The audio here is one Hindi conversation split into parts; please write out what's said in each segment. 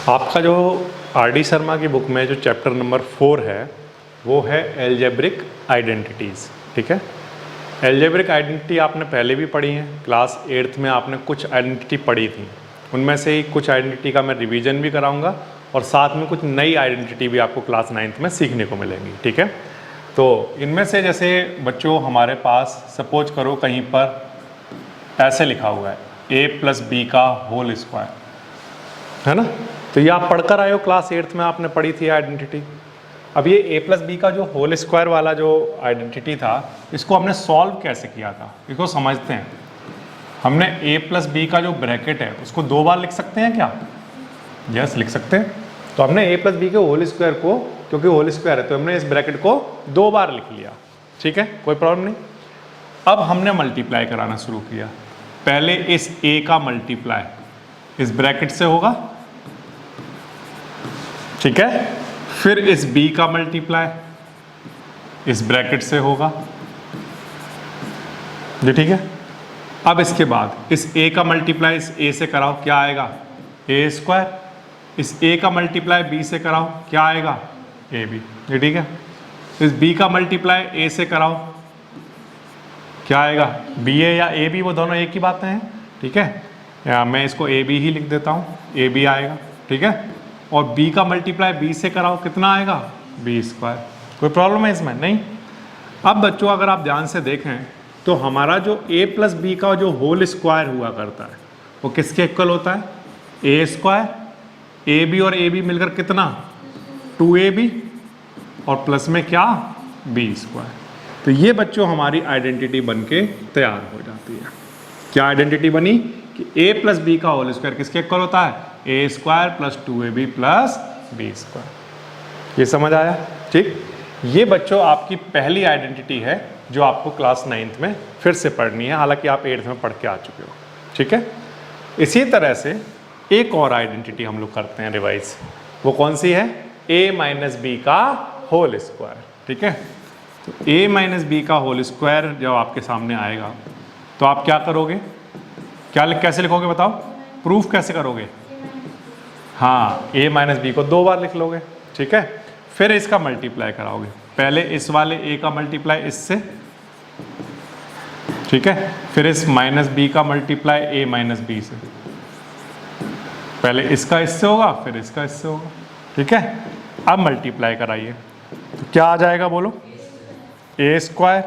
आपका जो आर.डी. शर्मा की बुक में जो चैप्टर नंबर 4 है वो है एल्जेब्रिक आइडेंटिटीज़। ठीक है, एल्जेब्रिक आइडेंटिटी आपने पहले भी पढ़ी है, क्लास 8th में आपने कुछ आइडेंटिटी पढ़ी थी। उनमें से ही कुछ आइडेंटिटी का मैं रिवीजन भी कराऊंगा और साथ में कुछ नई आइडेंटिटी भी आपको क्लास 9th में सीखने को मिलेंगी। ठीक है, तो इनमें से जैसे बच्चों हमारे पास सपोज करो कहीं पर ऐसे लिखा हुआ है a+b का होल स्क्वायर, है ना। तो ये आप पढ़कर आए हो, क्लास 8th में आपने पढ़ी थी आइडेंटिटी। अब ये a+b का जो होल स्क्वायर वाला जो आइडेंटिटी था, इसको हमने सॉल्व कैसे किया था इसको समझते हैं। हमने a+b का जो ब्रैकेट है उसको 2 बार लिख सकते हैं क्या? यस, लिख सकते हैं। तो हमने a+b के होल स्क्वायर को, क्योंकि होल स्क्वायर है तो हमने इस ब्रैकेट को 2 बार लिख लिया। ठीक है, कोई प्रॉब्लम नहीं। अब हमने मल्टीप्लाई कराना शुरू किया। पहले इस a का मल्टीप्लाई इस ब्रैकेट से होगा, ठीक है, फिर इस b का मल्टीप्लाई इस ब्रैकेट से होगा जी। ठीक है, अब इसके बाद इस a का मल्टीप्लाई इस a से कराओ, क्या आएगा? a²। इस a का मल्टीप्लाई b से कराओ, क्या आएगा? ab जी। ठीक है, इस b का मल्टीप्लाई a से कराओ, क्या आएगा? ba या ab, वो दोनों एक ही बातें हैं। ठीक है, या मैं इसको ab ही लिख देता हूँ, ab आएगा। ठीक है, और b का मल्टीप्लाई b से कराओ, कितना आएगा? b²। कोई प्रॉब्लम है इसमें? नहीं। अब बच्चों अगर आप ध्यान से देखें तो हमारा जो a+b का जो होल स्क्वायर हुआ करता है वो किसके इक्वल होता है? a²। ab और ab मिलकर कितना? 2ab और प्लस में क्या? b²। तो ये बच्चों हमारी आइडेंटिटी बनके तैयार हो जाती है। क्या आइडेंटिटी बनी कि a+b का होल स्क्वायर किसके इक्वल होता है? a² + 2ab + b²। ये समझ आया? ठीक, ये बच्चों आपकी पहली आइडेंटिटी है जो आपको क्लास 9th में फिर से पढ़नी है, हालांकि आप 8th में पढ़ के आ चुके हो। ठीक है, इसी तरह से एक और आइडेंटिटी हम लोग करते हैं रिवाइज। वो कौन सी है? a - b का होल स्क्वायर। ठीक है, तो a - b का होल स्क्वायर जब आपके सामने आएगा तो आप क्या करोगे? कैसे लिखोगे बताओ? प्रूफ कैसे करोगे? हाँ, a - b को 2 बार लिख लोगे। ठीक है, फिर इसका मल्टीप्लाई कराओगे। पहले इस वाले a का मल्टीप्लाई इससे, ठीक है, फिर इस -b का मल्टीप्लाई a - b से। पहले इसका इससे होगा, फिर इसका इससे होगा। ठीक है, अब मल्टीप्लाई कराइए तो क्या आ जाएगा बोलो? a²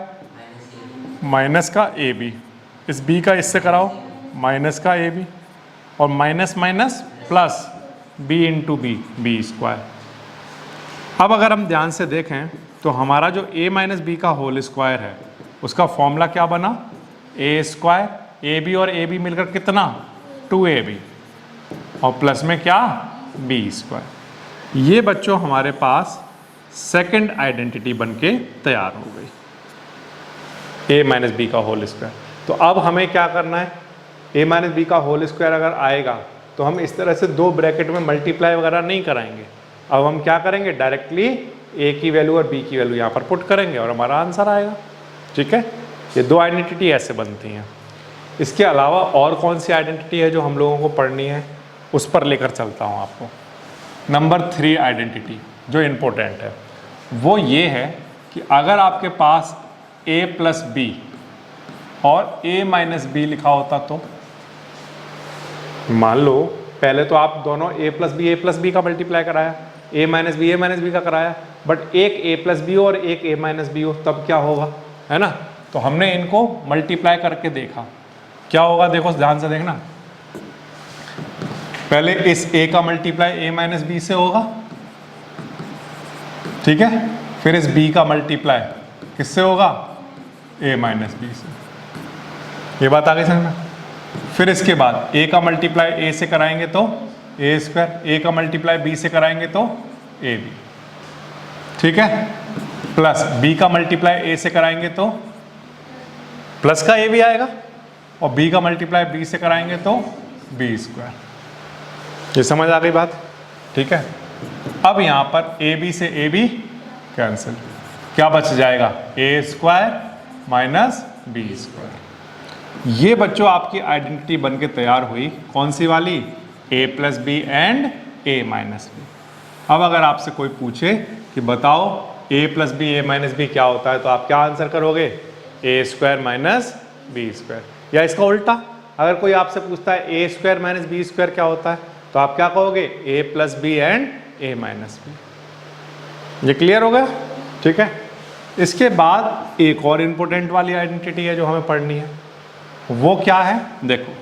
माइनस का ab, इस b का इससे कराओ माइनस का ab, और minus minus plus b × b, b²। अब अगर हम ध्यान से देखें तो हमारा जो a - b का होल स्क्वायर है उसका फॉर्मूला क्या बना? a², ab और ab मिलकर कितना? 2ab और प्लस में क्या? b²। ये बच्चों हमारे पास सेकंड आइडेंटिटी बनके तैयार हो गई, a - b का होल स्क्वायर। तो अब हमें क्या करना है? a - b का होल स्क्वायर अगर आएगा तो हम इस तरह से 2 ब्रैकेट में मल्टीप्लाई वगैरह नहीं कराएंगे। अब हम क्या करेंगे? डायरेक्टली a की वैल्यू और b की वैल्यू यहाँ पर पुट करेंगे और हमारा आंसर आएगा। ठीक है, ये 2 आइडेंटिटी ऐसे बनती हैं। इसके अलावा और कौन सी आइडेंटिटी है जो हम लोगों को पढ़नी है, उस पर लेकर चलता हूँ आपको। नंबर 3 आइडेंटिटी जो इम्पोर्टेंट है वो ये है कि अगर आपके पास a+b और a - b लिखा होता तो मान लो पहले तो आप दोनों a+b का मल्टीप्लाई कराया, a - b का कराया, बट एक a+b और एक a - b हो, तब क्या होगा, है ना। तो हमने इनको मल्टीप्लाई करके देखा, क्या होगा? देखो ध्यान से देखना। पहले इस a का मल्टीप्लाई a - b से होगा, ठीक है, फिर इस b का मल्टीप्लाई किससे होगा? a - b से। ये बात आ गई समझ में? फिर इसके बाद a का मल्टीप्लाई a से कराएंगे तो a², a का मल्टीप्लाई b से कराएंगे तो ab, ठीक है, प्लस b का मल्टीप्लाई a से कराएंगे तो प्लस का a भी आएगा, और b का मल्टीप्लाई b से कराएंगे तो b²। ये समझ आ गई बात? ठीक है, अब यहाँ पर ab से ab कैंसिल, क्या बच जाएगा? a² - b²। ये बच्चों आपकी आइडेंटिटी बनके तैयार हुई, कौन सी वाली? a+b and A minus B. अब अगर आपसे कोई पूछे कि बताओ A plus B A minus B क्या होता है, तो आप क्या आंसर करोगे? A square minus B square. या इसका उल्टा, अगर कोई आपसे पूछता है A square minus B square क्या होता है, तो आप क्या कहोगे? A plus B and A minus B. ये क्लियर हो गया? ठीक है। इसके बाद एक और इम्पोर्टेंट वाली आइडेंटिटी है जो हमें पढ़नी है। वो क्या है? देखो,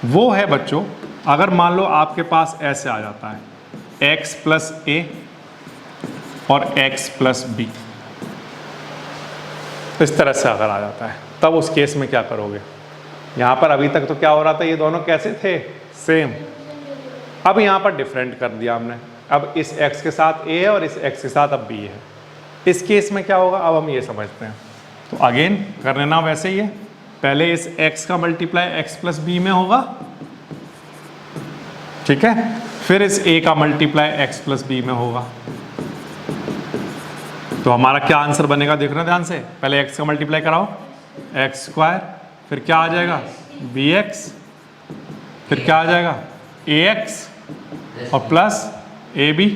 वो है बच्चों, अगर मान लो आपके पास ऐसे आ जाता है x प्लस ए और x प्लस बी, इस तरह से अगर आ जाता है, तब उस केस में क्या करोगे? यहाँ पर अभी तक तो क्या हो रहा था, ये दोनों कैसे थे? सेम। अब यहाँ पर डिफरेंट कर दिया हमने, अब इस x के साथ a है और इस x के साथ अब b है। इस केस में क्या होगा, अब हम ये समझते हैं। तो अगेन कर लेना वैसे ही है, पहले इस x का मल्टीप्लाई x प्लस बी में होगा, ठीक है, फिर इस a का मल्टीप्लाई x प्लस बी में होगा। तो हमारा क्या आंसर बनेगा देखना ध्यान से, पहले x का मल्टीप्लाई कराओ, एक्स स्क्वायर, फिर क्या आ जाएगा? bx, फिर क्या आ जाएगा? ax और प्लस ab।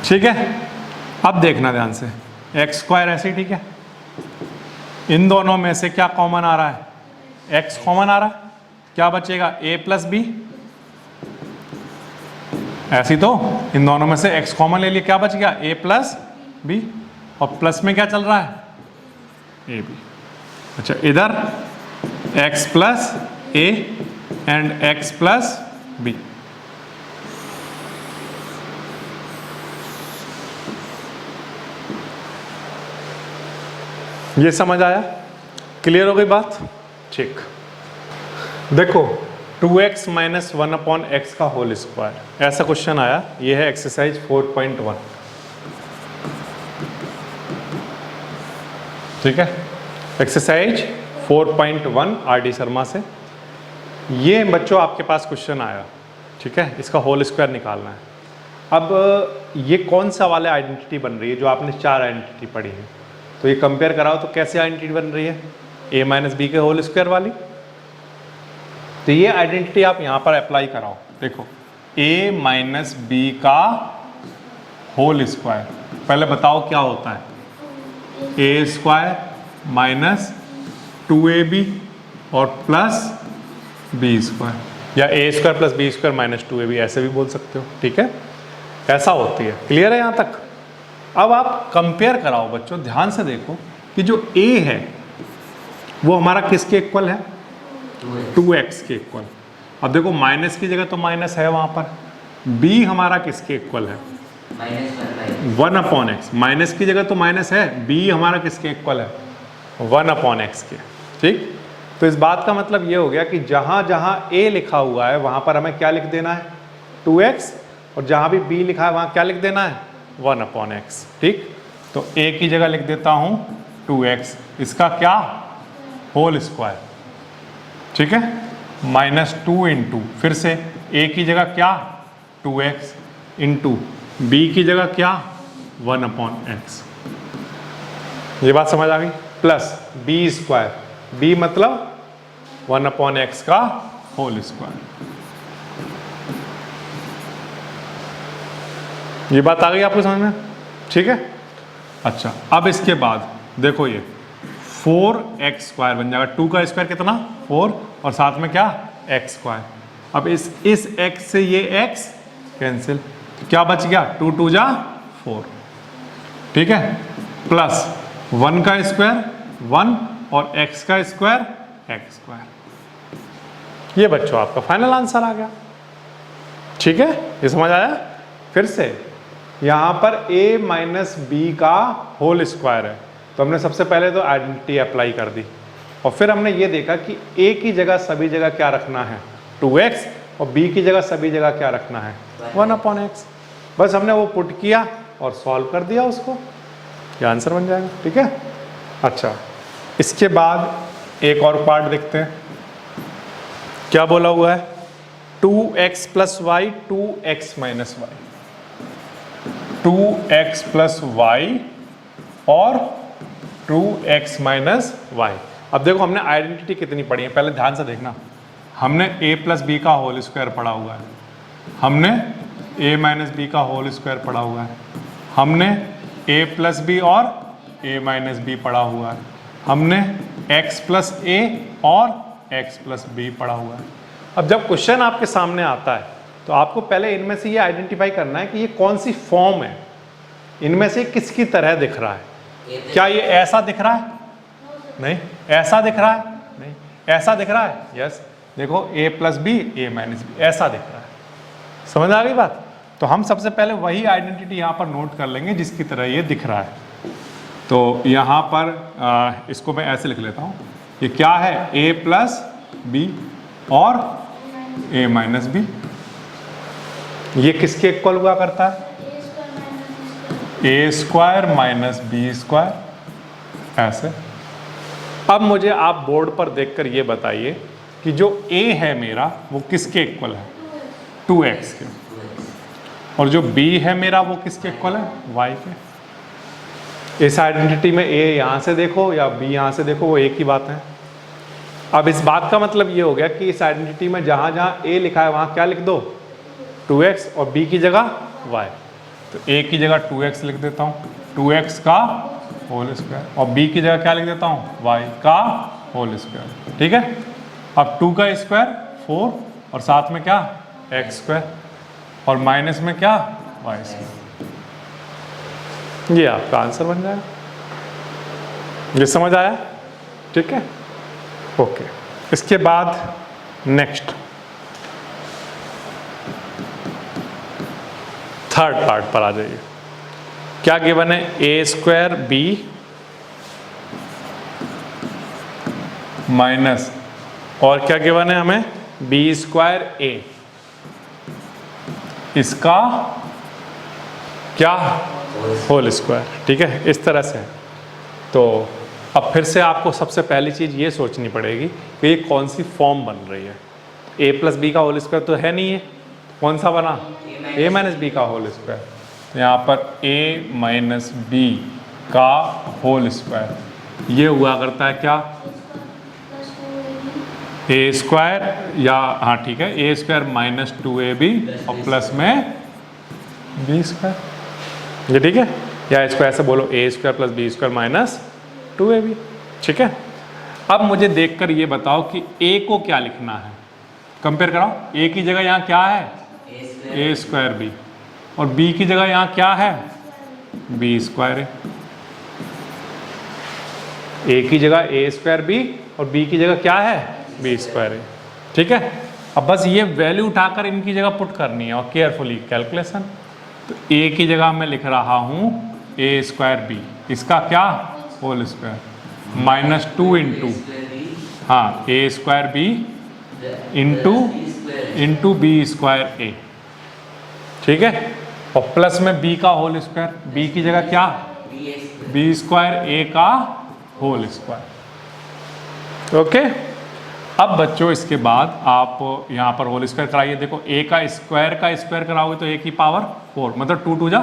ठीक है। अब देखना ध्यान से, एक्स स्क्वायर ऐसे ही ठीक है, इन दोनों में से क्या कॉमन आ रहा है? x कॉमन आ रहा है, क्या बचेगा? a plus b. ऐसी तो इन दोनों में से x कॉमन ले लिए, क्या बच गया? a प्लस बी, और प्लस में क्या चल रहा है? a b। अच्छा, इधर x plus a and x plus b। ये समझ आया? क्लियर हो गई बात? ठीक। देखो 2x माइनस 1 अपॉन एक्स का होल स्क्वायर, ऐसा क्वेश्चन आया। ये है एक्सरसाइज 4.1। ठीक है, एक्सरसाइज 4.1 आर.डी. शर्मा से। ये बच्चों आपके पास क्वेश्चन आया, ठीक है, इसका होल स्क्वायर निकालना है। अब ये कौन सा वाला आइडेंटिटी बन रही है? जो आपने 4 आइडेंटिटी पढ़ी है, तो ये कंपेयर कराओ तो कैसे आइडेंटिटी बन रही है? a माइनस बी के होल स्क्वायर वाली। तो ये आइडेंटिटी आप यहाँ पर अप्लाई कराओ। देखो, a माइनस बी का होल स्क्वायर, पहले बताओ क्या होता है? a स्क्वायर माइनस 2ab और प्लस बी स्क्वायर, या a square plus B square minus 2ab, ऐसे भी बोल सकते हो। ठीक है, ऐसा होती है। क्लियर है यहाँ तक? अब आप कंपेयर कराओ बच्चों, ध्यान से देखो कि जो a है वो हमारा किसके इक्वल है? 2x के इक्वल। अब देखो माइनस की जगह तो माइनस है वहाँ पर, b हमारा किसके इक्वल है? 1 अपॉन एक्स। माइनस की जगह तो माइनस है, b हमारा किसके इक्वल है? 1 अपॉन एक्स के। ठीक, तो इस बात का मतलब ये हो गया कि जहाँ जहाँ a लिखा हुआ है वहाँ पर हमें क्या लिख देना है? 2x, और जहाँ भी b लिखा है वहाँ क्या लिख देना है? 1 अपॉन एक्स। ठीक, तो a की जगह लिख देता हूँ 2x, इसका क्या? Whole square. ठीक है, माइनस 2 इंटू, फिर से a की जगह क्या? 2x इंटू b की जगह क्या? 1 अपॉन एक्स। ये बात समझ आ गई? प्लस b स्क्वायर, b मतलब 1 अपॉन एक्स का होल स्क्वायर। ये बात आ गई आपको समझ में? ठीक है। अच्छा, अब इसके बाद देखो ये 4x स्क्वायर बन जाएगा। 2 का स्क्वायर कितना? 4, और साथ में क्या? x square. अब इस x से ये x कैंसिल, तो क्या बच गया? 2 2 जा 4। ठीक है, प्लस 1 का स्क्वायर 1 और x का स्क्वायर x स्क्वायर। ये बच्चों आपका फाइनल आंसर आ गया। ठीक है, ये समझ आया? फिर से यहाँ पर a माइनस बी का होल स्क्वायर है, तो हमने सबसे पहले तो आइडेंटिटी अप्लाई कर दी, और फिर हमने ये देखा कि a की जगह सभी जगह क्या रखना है? 2x, और b की जगह सभी जगह क्या रखना है? 1 अपॉन एक्स। बस हमने वो पुट किया और सॉल्व कर दिया उसको, ये आंसर बन जाएगा। ठीक है। अच्छा, इसके बाद एक और पार्ट देखते हैं, क्या बोला हुआ है? 2x plus y 2x minus y, 2x plus y और 2x माइनस वाई। अब देखो हमने आइडेंटिटी कितनी पढ़ी है, पहले ध्यान से देखना। हमने a प्लस बी का होल स्क्वायर पढ़ा हुआ है, हमने a माइनस बी का होल स्क्वायर पढ़ा हुआ है, हमने a प्लस बी और a माइनस बी पढ़ा हुआ है, हमने x प्लस a और x प्लस बी पढ़ा हुआ है। अब जब क्वेश्चन आपके सामने आता है तो आपको पहले इनमें से ये आइडेंटिफाई करना है कि ये कौन सी फॉर्म है, इनमें से किसकी तरह दिख रहा है। क्या ये ऐसा दिख रहा है? नहीं। ऐसा दिख रहा है? नहीं। ऐसा दिख रहा है? यस। देखो a plus B a minus b ऐसा दिख रहा है। समझ आ गई बात? तो हम सबसे पहले वही आइडेंटिटी यहाँ पर नोट कर लेंगे जिसकी तरह ये दिख रहा है। तो यहाँ पर इसको मैं ऐसे लिख लेता हूँ, ये क्या है? a प्लस बी और a माइनस बी। ये किसके इक्वल हुआ करता है? a square minus B square, ऐसे। अब मुझे आप बोर्ड पर देखकर ये बताइए कि जो a है मेरा वो किसके इक्वल है? 2x के। और जो b है मेरा वो किसके इक्वल है? y के। इस आइडेंटिटी में a यहाँ से देखो या b यहाँ से देखो वो एक ही बात है। अब इस बात का मतलब ये हो गया कि इस आइडेंटिटी में जहाँ जहाँ a लिखा है वहाँ क्या लिख दो? 2x और b की जगह y। तो a की जगह 2x लिख देता हूँ, 2x का होल स्क्वायर, और b की जगह क्या लिख देता हूँ? y का होल स्क्वायर। ठीक है। अब 2 का स्क्वायर 4 और साथ में क्या? x स्क्वायर और माइनस में क्या? y square. ये आपका आंसर बन जाएगा। ये समझ आया? ठीक है, ओके। इसके बाद नेक्स्ट थर्ड पार्ट पर आ जाइए। क्या गिवन है? a स्क्वायर b माइनस, और क्या गिवन है हमें? b square a। इसका क्या? Whole square. ठीक है, इस तरह से। तो अब फिर से आपको सबसे पहली चीज़ ये सोचनी पड़ेगी कि ये कौन सी फॉर्म बन रही है। a प्लस बी का होल स्क्वायर तो है नहीं है, कौन सा बना? a माइनस बी का होल स्क्वायर। यहाँ पर a माइनस बी का होल स्क्वायर ये हुआ करता है क्या? a स्क्वायर, या हाँ ठीक है, a स्क्वायर माइनस 2ab और प्लस में b स्क्वायर। ये ठीक है, या इसको ऐसे बोलो a square plus B square minus 2ab। ठीक है। अब मुझे देखकर ये बताओ कि a को क्या लिखना है, कंपेयर कराओ। a की जगह यहाँ क्या है? a स्क्वायर b, और b की जगह यहाँ क्या है? b स्क्वायर है। a की जगह a स्क्वायर b और b की जगह क्या है? b स्क्वायर है। ठीक है। अब बस ये वैल्यू उठाकर इनकी जगह पुट करनी है और केयरफुली कैलकुलेशन। तो a की जगह मैं लिख रहा हूँ a स्क्वायर b, इसका क्या? होल स्क्वायर माइनस 2 इंटू, हाँ, a square b into B square a। ठीक है। और प्लस में b का होल स्क्वायर, b की जगह क्या? b स्क्वायर a का होल स्क्वायर। ओके। अब बच्चों इसके बाद आप यहाँ पर होल स्क्वायर कराइए। देखो a का स्क्वायर कराओगे तो a की पावर 4, मतलब 2 2 जा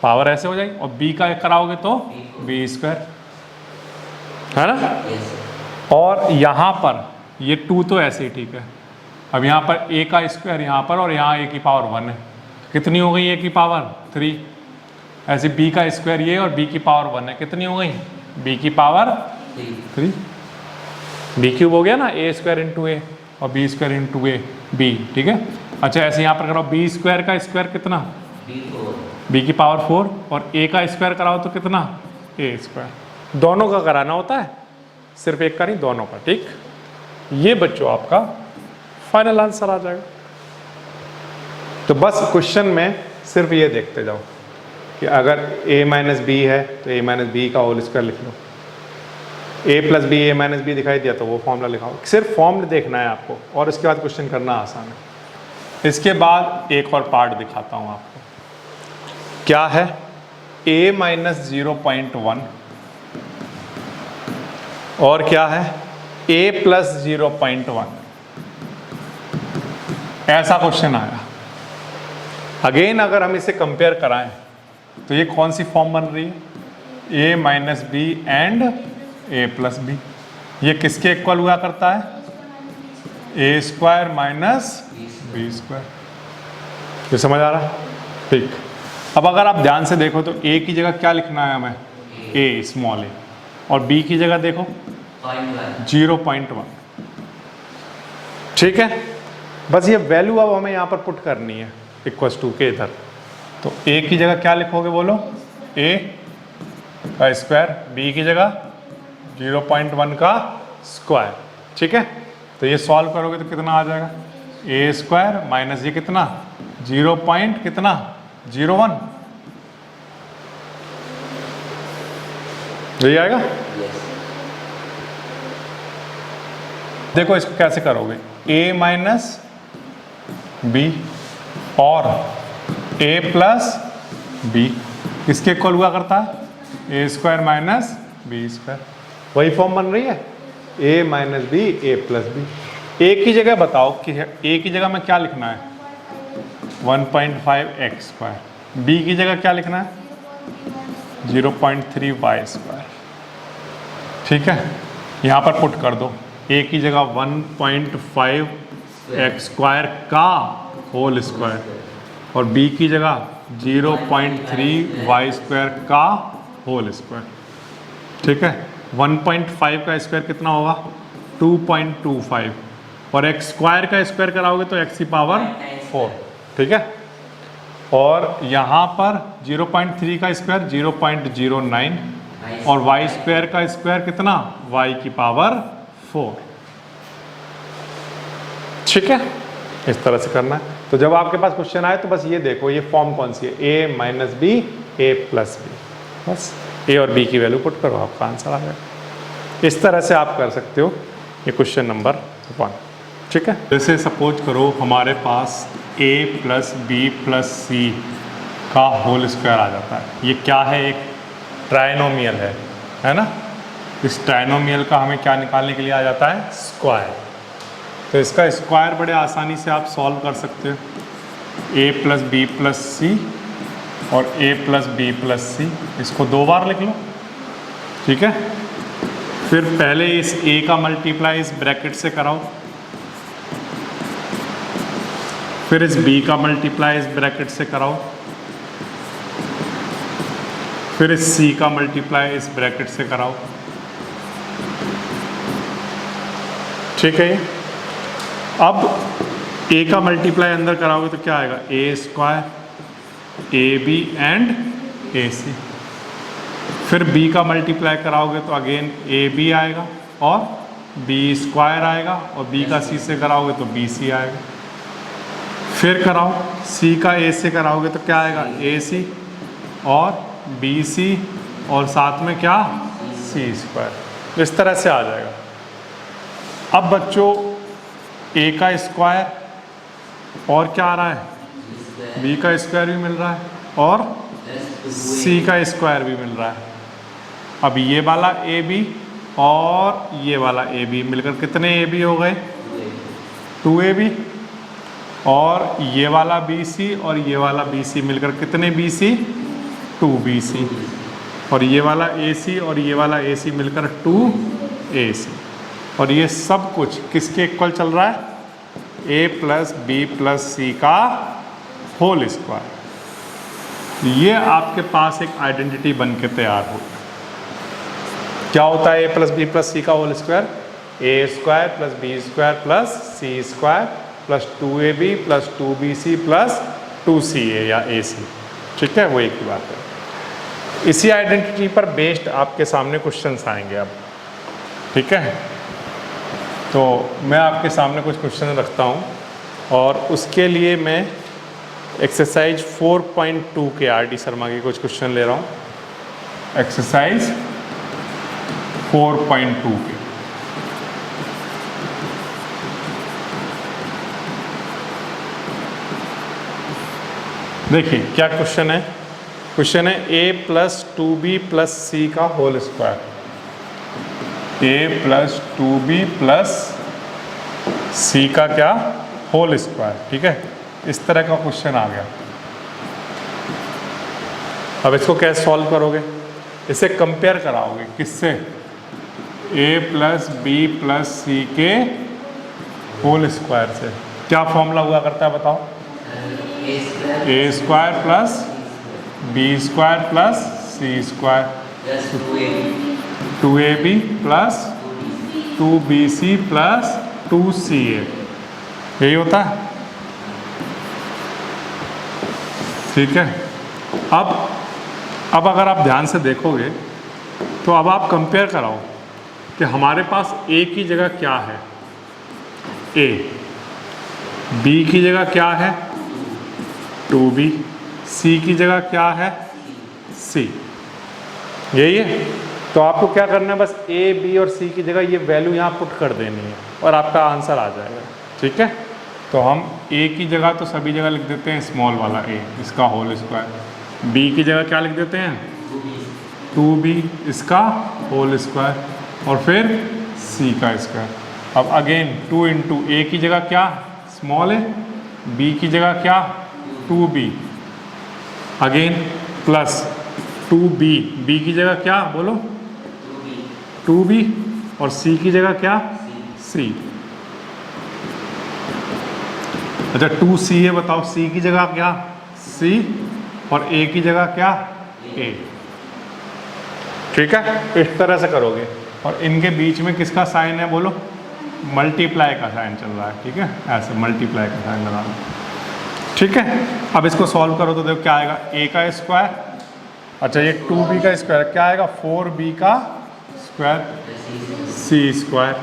पावर ऐसे हो जाएगी, और b का कराओगे तो b स्क्वायर, है ना। और यहाँ पर ये 2 तो ऐसे ही ठीक है। अब यहाँ पर a का स्क्वायर यहाँ पर, और यहाँ a की पावर 1 है, कितनी हो गई? a की पावर 3। ऐसे b का स्क्वायर ये और b की पावर 1 है, कितनी हो गई? b की पावर 3। b क्यूब हो गया ना, a स्क्वायर इंटू a और b square into a b। ठीक है। अच्छा, ऐसे यहाँ पर कराओ, b स्क्वायर का स्क्वायर कितना? b की पावर 4, और a का स्क्वायर कराओ तो कितना? a square. दोनों का कराना होता है, सिर्फ एक का नहीं, दोनों का। ठीक। ये बच्चों आपका फाइनल आंसर आ जाएगा। तो बस क्वेश्चन में सिर्फ ये देखते जाओ कि अगर a माइनस बी है तो a माइनस बी का होल स्क्वायर लिख लो, a plus B a minus B दिखाई दिया तो वो फॉर्मूला लिखाओ। सिर्फ फॉर्मूला देखना है आपको, और इसके बाद क्वेश्चन करना आसान है। इसके बाद एक और पार्ट दिखाता हूँ आपको। क्या है? a माइनस 0.1 और क्या है? a plus 0.1। ऐसा क्वेश्चन आया। अगेन अगर हम इसे कंपेयर कराएं तो ये कौन सी फॉर्म बन रही है? a minus B and a plus B. ये किसके इक्वल हुआ करता है? A square minus B square. ये समझ आ रहा है? ठीक। अब अगर आप ध्यान से देखो तो ए की जगह क्या लिखना है हमें, ए स्मॉल ए, और बी की जगह देखो 0.1। ठीक है, बस ये वैल्यू अब हमें यहाँ पर पुट करनी है इक्वल टू के इधर। तो ए की जगह क्या लिखोगे बोलो, ए का स्क्वायर, बी की जगह 0.1 का स्क्वायर। ठीक है, तो ये सॉल्व करोगे तो कितना आ जाएगा, ए स्क्वायर माइनस ये कितना 0.01, यही आएगा। देखो इसको कैसे करोगे, a माइनस बी और a प्लस बी किसके इक्वल हुआ करता है, A square minus B square. वही फॉर्म बन रही है, a minus B A plus B. A की जगह बताओ कि ए की जगह में क्या लिखना है 1.5 एक्स स्क्वायर, बी की जगह क्या लिखना है 0.3 वाई स्क्वायर। ठीक है, यहाँ पर पुट कर दो, ए की जगह 1.5 एक्स स्क्वायर का होल स्क्वायर और बी की जगह 0.3 वाई स्क्वायर का होल स्क्वायर। ठीक है, 1.5 का स्क्वायर कितना होगा 2.25 और एक्स स्क्वायर का स्क्वायर कराओगे तो एक्स की पावर 4। ठीक है, और यहाँ पर 0.3 का स्क्वायर 0.09 और वाई स्क्वायर का स्क्वायर कितना वाई की पावर 4। ठीक है, इस तरह से करना है। तो जब आपके पास क्वेश्चन आए तो बस ये देखो ये फॉर्म कौन सी है, ए minus B A plus B, बस ए और बी की वैल्यू पुट करो आपका आंसर आ जाएगा। इस तरह से आप कर सकते हो ये क्वेश्चन नंबर 1। ठीक है, जैसे सपोज करो हमारे पास a plus B plus C का होल स्क्वायर आ जाता है। ये क्या है, एक ट्राइनोमियल है ना। इस ट्राइनोमियल का हमें क्या निकालने के लिए आ जाता है, स्क्वायर। तो इसका स्क्वायर बड़े आसानी से आप सॉल्व कर सकते हो, a प्लस बी प्लस सी और a प्लस बी प्लस सी, इसको 2 बार लिख लो। ठीक है, फिर पहले इस a का मल्टीप्लाई इस ब्रैकेट से कराओ, फिर इस b का मल्टीप्लाई इस ब्रैकेट से कराओ, फिर इस c का मल्टीप्लाई इस ब्रैकेट से कराओ। ठीक है, अब a का मल्टीप्लाई अंदर कराओगे तो क्या आएगा, ए स्क्वायर ए बी एंड ए सी। फिर b का मल्टीप्लाई कराओगे तो अगेन ए बी आएगा और b स्क्वायर आएगा और b का c से कराओगे तो बी सी आएगा। फिर कराओ c का a से कराओगे तो क्या आएगा, ए सी और बी सी और साथ में क्या c स्क्वायर। इस तरह से आ जाएगा। अब बच्चों a का स्क्वायर और क्या आ रहा है, b का स्क्वायर भी मिल रहा है और c का स्क्वायर भी मिल रहा है। अब ये वाला ए बी और ये वाला ए बी मिलकर कितने ए बी हो गए, 2ab, और ये वाला बी सी और ये वाला बी सी मिलकर कितने बी सी, 2bc, और ये वाला ए सी और ये वाला ए सी मिलकर 2ac। और ये सब कुछ किसके इक्वल चल रहा है, a plus B plus C का होल स्क्वायर। ये आपके पास एक आइडेंटिटी बन के तैयार हो। क्या होता है a plus B plus C का whole square, A square plus B square plus C square plus 2ab plus 2bc plus 2ca या ac। ठीक है, वो एक ही बात है। इसी आइडेंटिटी पर बेस्ड आपके सामने क्वेश्चंस आएंगे अब। ठीक है, तो मैं आपके सामने कुछ क्वेश्चन रखता हूँ और उसके लिए मैं एक्सरसाइज 4.2 के आर डी शर्मा के कुछ क्वेश्चन ले रहा हूँ। एक्सरसाइज 4.2 के देखिए क्या क्वेश्चन है। क्वेश्चन है a plus 2b plus C का whole square, a plus 2b plus C का क्या होल स्क्वायर। ठीक है, इस तरह का क्वेश्चन आ गया। अब इसको कैसे सॉल्व करोगे, इसे कंपेयर कराओगे किससे, a प्लस बी प्लस सी के होल स्क्वायर से। क्या फॉर्मूला हुआ करता है बताओ? A square plus B square plus C square 2ab plus 2bc plus 2ca, यही होता है। ठीक है। अब अगर आप ध्यान से देखोगे तो अब आप कंपेयर कराओ कि हमारे पास a की जगह क्या है, a, b की जगह क्या है 2b, c की जगह क्या है c, यही है। तो आपको क्या करना है, बस a, b और c की जगह ये वैल्यू यहाँ पुट कर देनी है और आपका आंसर आ जाएगा। ठीक है। तो हम a की जगह तो सभी जगह लिख देते हैं स्मॉल वाला a, इसका होल स्क्वायर। b की जगह क्या लिख देते हैं 2b, इसका होल स्क्वायर, और फिर c का स्क्वायर। अब अगेन 2 इंटू a की जगह क्या स्मॉल है, b की जगह क्या 2b, again plus 2b, b की जगह क्या बोलो 2b, और c की जगह क्या c। अच्छा 2c है, बताओ c की जगह क्या c और a की जगह क्या a। ठीक है। इस तरह से करोगे, और इनके बीच में किसका साइन है बोलो, मल्टीप्लाई का साइन चल रहा है। ठीक है, ऐसे मल्टीप्लाई का साइन लगा लो। ठीक है। अब इसको सॉल्व करो तो देखो क्या आएगा, a का स्क्वायर, अच्छा ये 2b का स्क्वायर क्या आएगा 4b का स्क्वायर c स्क्वायर,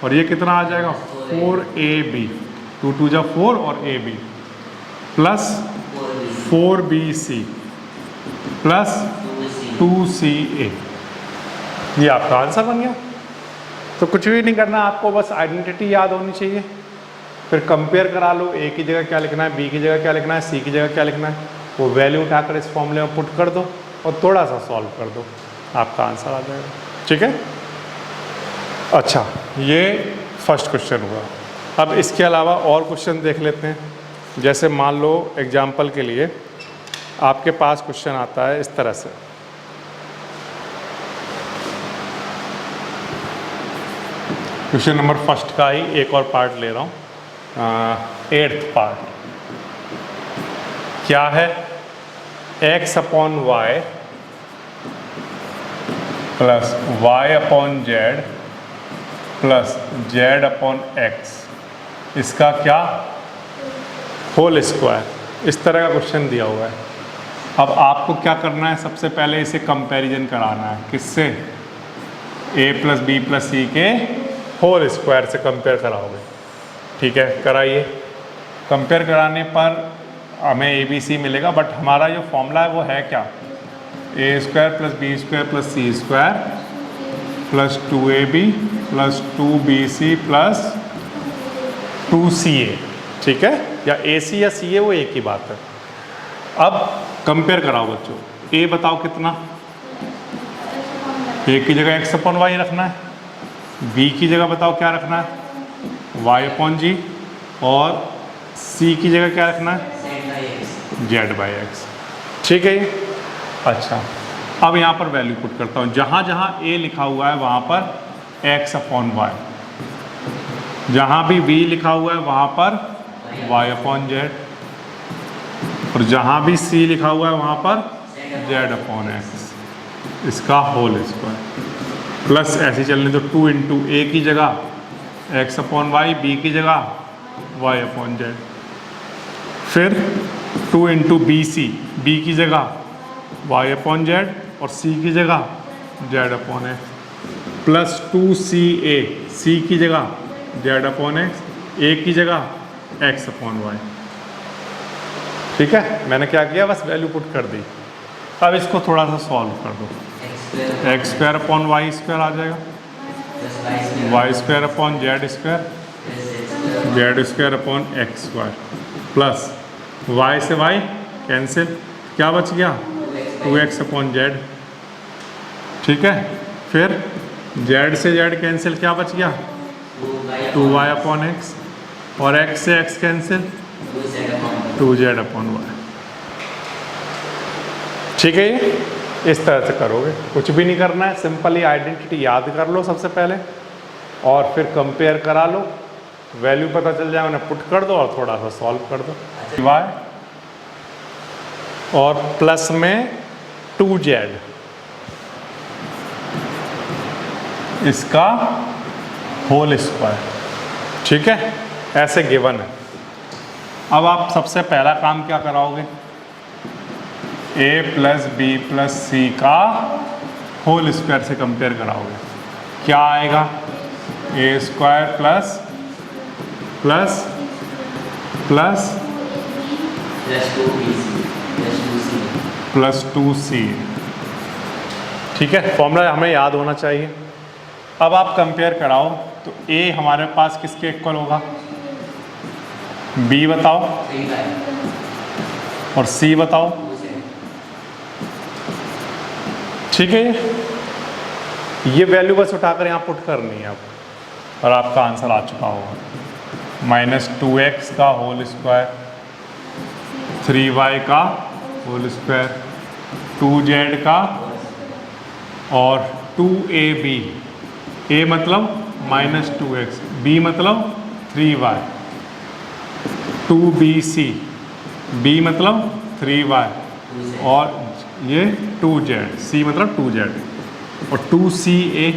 और ये कितना आ जाएगा 4ab, 2 2 जा 4 और ab plus 4bc plus 2ca, ये आपका आंसर बन गया। तो कुछ भी नहीं करना आपको, बस आइडेंटिटी याद होनी चाहिए, फिर कंपेयर करा लो, a की जगह क्या लिखना है, b की जगह क्या लिखना है, c की जगह क्या लिखना है, वो वैल्यू उठाकर इस फॉर्मूले में पुट कर दो और थोड़ा सा सॉल्व कर दो, आपका आंसर आ जाएगा। ठीक है। अच्छा, ये फर्स्ट क्वेश्चन हुआ। अब इसके अलावा और क्वेश्चन देख लेते हैं। जैसे मान लो एग्जाम्पल के लिए आपके पास क्वेश्चन आता है इस तरह से, क्वेश्चन नंबर फर्स्ट का ही एक और पार्ट ले रहा हूँ, 8th पार्ट। क्या है, x upon Y plus Y upon Z plus Z upon X, इसका क्या होल स्क्वायर, इस तरह का क्वेश्चन दिया हुआ है। अब आपको क्या करना है, सबसे पहले इसे कंपैरिजन कराना है, किससे, a प्लस बी प्लस सी के होल स्क्वायर से कंपेयर कराओगे। ठीक है, कराइए। कंपेयर कराने पर हमें ए बी सी मिलेगा, बट हमारा जो फॉर्मूला है वो है क्या, A square plus B square plus C square plus 2ab plus 2bc plus 2ca। ठीक है, या ए सी या सी ए वो एक ही बात है। अब कंपेयर कराओ बच्चों, ए बताओ कितना, ए की जगह x अपॉन वाई रखना है, b की जगह बताओ क्या रखना है y अपॉन जी, और c की जगह क्या रखना है z बाई एक्स। ठीक है ये। अच्छा, अब यहाँ पर वैल्यू पुट करता हूँ, जहाँ जहाँ a लिखा हुआ है वहाँ पर x अपॉन वाई, जहाँ भी b लिखा हुआ है वहाँ पर y अपॉन z, और जहाँ भी c लिखा हुआ है वहाँ पर z अपॉन एक्स, इसका होल स्क्वायर, प्लस ऐसे चलने तो 2 इंटू ए की जगह x अपॉन वाई, बी की जगह y अपॉन जेड, फिर 2 इंटू बी सी, बी की जगह y अपॉन जेड और c की जगह z upon x, plus 2ca, c की जगह z अपॉन एक्स, a की जगह x अपॉन वाई। ठीक है, मैंने क्या किया, बस वैल्यू पुट कर दी। अब इसको थोड़ा सा सॉल्व कर दो, X square upon Y square आ जाएगा, Y square upon Z square, Z square upon X square, plus Y से वाई कैंसिल, क्या बच गया 2x अपॉन जेड। ठीक है, फिर जेड से जेड कैंसिल, क्या बच गया 2y अपॉन एक्स, और x से x cancel 2z upon Y. ठीक है, ये इस तरह से करोगे, कुछ भी नहीं करना है, सिंपली आइडेंटिटी याद कर लो सबसे पहले, और फिर कंपेयर करा लो, वैल्यू पता चल जाए उन्हें पुट कर दो और थोड़ा सा सॉल्व कर दो। वाई और प्लस में 2z इसका होल स्क्वायर, ठीक है, ऐसे गिवन है। अब आप सबसे पहला काम क्या कराओगे, a plus B plus C का होल स्क्वायर से कंपेयर कराओगे। क्या आएगा, a square plus plus plus plus 2c, ठीक है, फॉर्मूला हमें याद होना चाहिए। अब आप कंपेयर कराओ तो a हमारे पास किसके इक्वल होगा, b बताओ और c बताओ, ठीक है। ये वैल्यू बस उठाकर यहाँ पुट करनी है आप और आपका आंसर आ चुका होगा। -2x का होल स्क्वायर, 3y का होल स्क्वायर, 2z का और 2ab, a मतलब -2x, b मतलब 3y, 2bc, b मतलब 3y और ये 2z, c मतलब 2z और 2ca,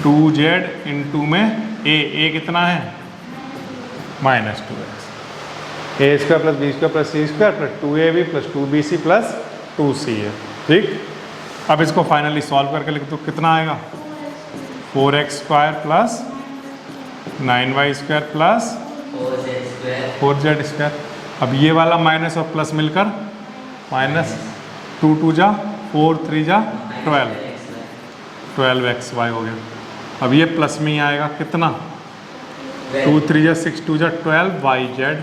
2z इंटू में a कितना है -2x, a square plus B square plus C square plus 2ab plus 2bc plus 2ca, ठीक। अब इसको फाइनली सॉल्व करके लिख दो, कितना आएगा 4x square plus 9y square plus 4z square. अब ये वाला माइनस और प्लस मिलकर -2 2 जा 4 3 जा 12xy हो गया। अब ये प्लस में ही आएगा, कितना 2 3 जा 6 2 जा 12yz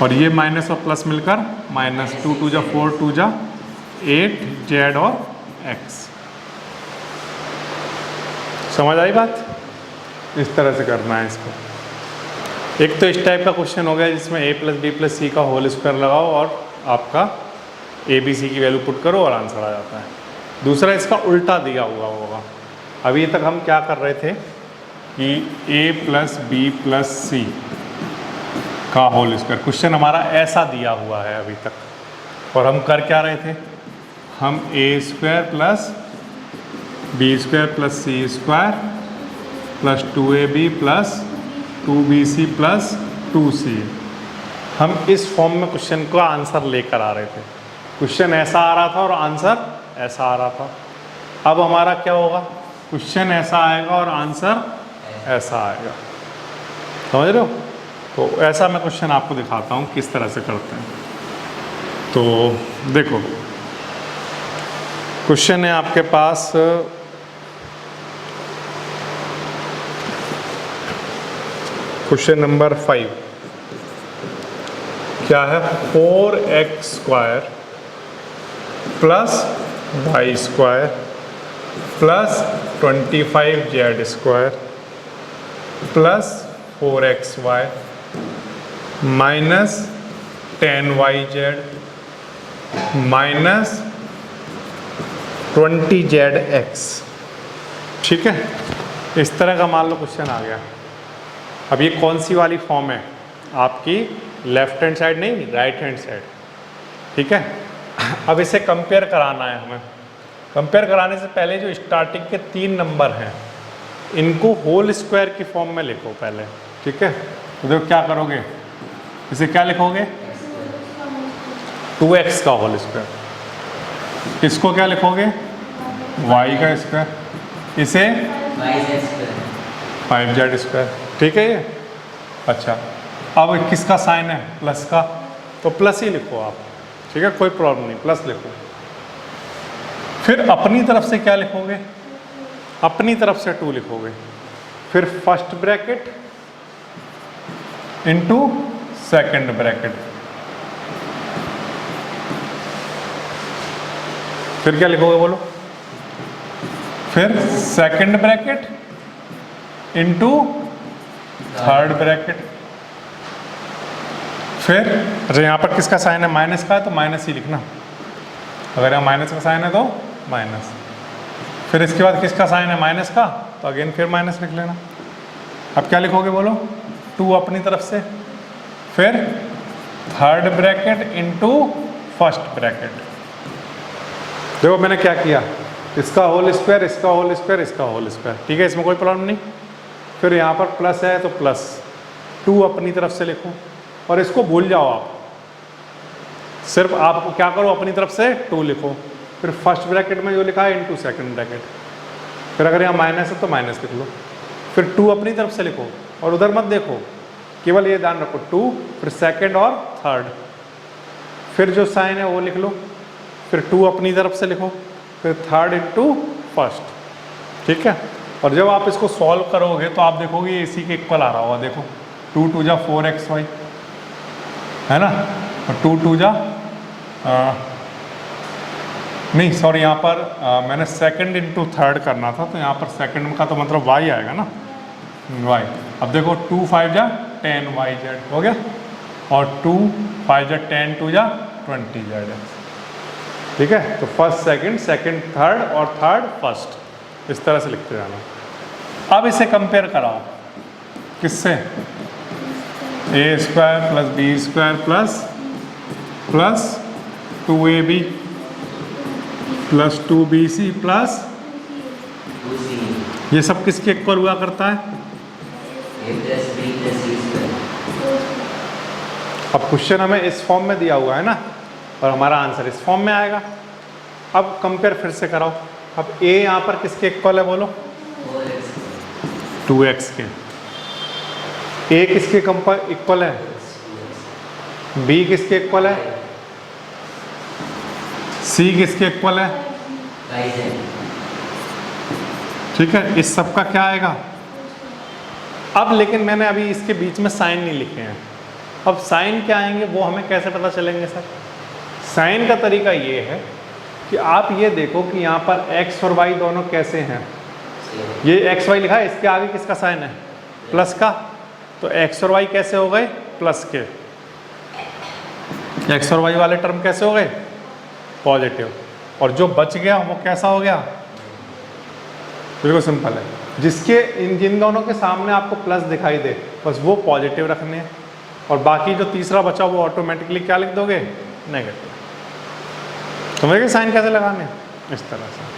और ये माइनस और प्लस मिलकर -2 2 जा 4 2 जा 8z और x। समझ आई बात, इस तरह से करना है इसको। एक तो इस टाइप का क्वेश्चन हो गया जिसमें a plus B plus C का होल स्क्वायर लगाओ और आपका ए बी सी की वैल्यू पुट करो और आंसर आ जाता है। दूसरा इसका उल्टा दिया हुआ होगा। अभी तक हम क्या कर रहे थे कि a plus B plus C का होल स्क्वायर, क्वेश्चन हमारा ऐसा दिया हुआ है अभी तक, और हम कर क्या रहे थे, हम a square plus B square plus C square plus 2ab plus 2bc plus 2c, हम इस फॉर्म में क्वेश्चन का आंसर लेकर आ रहे थे। क्वेश्चन ऐसा आ रहा था और आंसर ऐसा आ रहा था। अब हमारा क्या होगा, क्वेश्चन ऐसा आएगा और आंसर ऐसा आएगा, समझ रहे हो। तो ऐसा मैं क्वेश्चन आपको दिखाता हूँ किस तरह से करते हैं। तो देखो क्वेश्चन है आपके पास क्वेश्चन नंबर 5, क्या है 4x square plus Y square plus 25z square plus 4xy minus 10yz minus 20zx, ठीक है। इस तरह का मान लो क्वेश्चन आ गया। अब ये कौन सी वाली फॉर्म है आपकी, लेफ्ट हैंड साइड नहीं, राइट हैंड साइड, ठीक है। अब इसे कंपेयर कराना है हमें। कंपेयर कराने से पहले जो स्टार्टिंग के 3 नंबर हैं इनको होल स्क्वायर की फॉर्म में लिखो पहले, ठीक है। तो देखो क्या करोगे, इसे क्या लिखोगे 2x का होल स्क्वायर, इसको क्या लिखोगे y का स्क्वायर, इसे 5z स्क्वायर, ठीक है ये। अच्छा अब किसका साइन है, प्लस का, तो प्लस ही लिखो आप, ठीक है, कोई प्रॉब्लम नहीं, प्लस लिखो। फिर अपनी तरफ से क्या लिखोगे, अपनी तरफ से 2 लिखोगे, फिर first bracket into second bracket, फिर क्या लिखोगे बोलो, फिर second bracket into third bracket, फिर अच्छा यहाँ पर किसका साइन है, माइनस का है तो माइनस ही लिखना, अगर यहाँ माइनस का साइन है तो माइनस, फिर इसके बाद किसका साइन है माइनस का, तो अगेन फिर माइनस लिख लेना, अब क्या लिखोगे बोलो, 2 अपनी तरफ से, फिर third bracket into first bracket. देखो मैंने क्या किया, इसका होल स्क्वायर, इसका होल स्क्वायर, इसका होल स्क्वायर, ठीक है, इसमें कोई प्रॉब्लम नहीं। फिर यहाँ पर प्लस है तो प्लस 2 अपनी तरफ से लिखो, और इसको भूल जाओ आप, सिर्फ आपको क्या करो, अपनी तरफ से 2 लिखो, फिर फर्स्ट ब्रैकेट में जो लिखा है इनटू सेकंड ब्रैकेट, फिर अगर यहाँ माइनस है तो माइनस लिख लो, फिर 2 अपनी तरफ से लिखो, और उधर मत देखो, केवल ये ध्यान रखो 2, फिर सेकंड और थर्ड, फिर जो साइन है वो लिख लो, फिर 2 अपनी तरफ से लिखो, फिर थर्ड इनटू फर्स्ट, ठीक है। और जब आप इसको सॉल्व करोगे तो आप देखोगे ये इसी के इक्वल आ रहा होगा, देखो 2 2 जा 4xy है ना, और 2 2 जा नहीं सॉरी, यहाँ पर मैंने सेकंड इनटू थर्ड करना था, तो यहाँ पर सेकंड का तो मतलब y आएगा ना, y। अब देखो 2 5 जा 10yz हो गया, और 2 5 जा 10 2 जा 20z, ठीक है। तो फर्स्ट सेकंड, सेकंड थर्ड, और थर्ड फर्स्ट, इस तरह से लिखते जाना। अब इसे कंपेयर कराओ किससे, a square plus B square plus 2ab plus 2bc plus, ये सब किसके इक्वल हुआ करता है, अब क्वेश्चन हमें इस फॉर्म में दिया हुआ है ना, और हमारा आंसर इस फॉर्म में आएगा। अब कंपेयर फिर से कराओ, अब a यहाँ पर किसके इक्वल है बोलो, 2x के, a किसके इक्वल है, b किसके इक्वल है, c किसके इक्वल है, ठीक है। इस सब का क्या आएगा, अब लेकिन मैंने अभी इसके बीच में साइन नहीं लिखे हैं, अब साइन क्या आएंगे वो हमें कैसे पता चलेंगे सर। साइन का तरीका ये है कि आप ये देखो कि यहाँ पर x और y दोनों कैसे हैं, ये x y लिखा है, इसके आगे किसका साइन है, प्लस का, तो x और y कैसे हो गए, प्लस के, x और y वाले टर्म कैसे हो गए, पॉजिटिव, और जो बच गया वो कैसा हो गया, बिल्कुल सिंपल है, जिसके जिन दोनों के सामने आपको प्लस दिखाई दे बस वो पॉजिटिव रखने हैं, और बाकी जो तीसरा बचा वो ऑटोमेटिकली क्या लिख दोगे, नेगेटिव। समझ गए साइन कैसे लगाने, इस तरह से।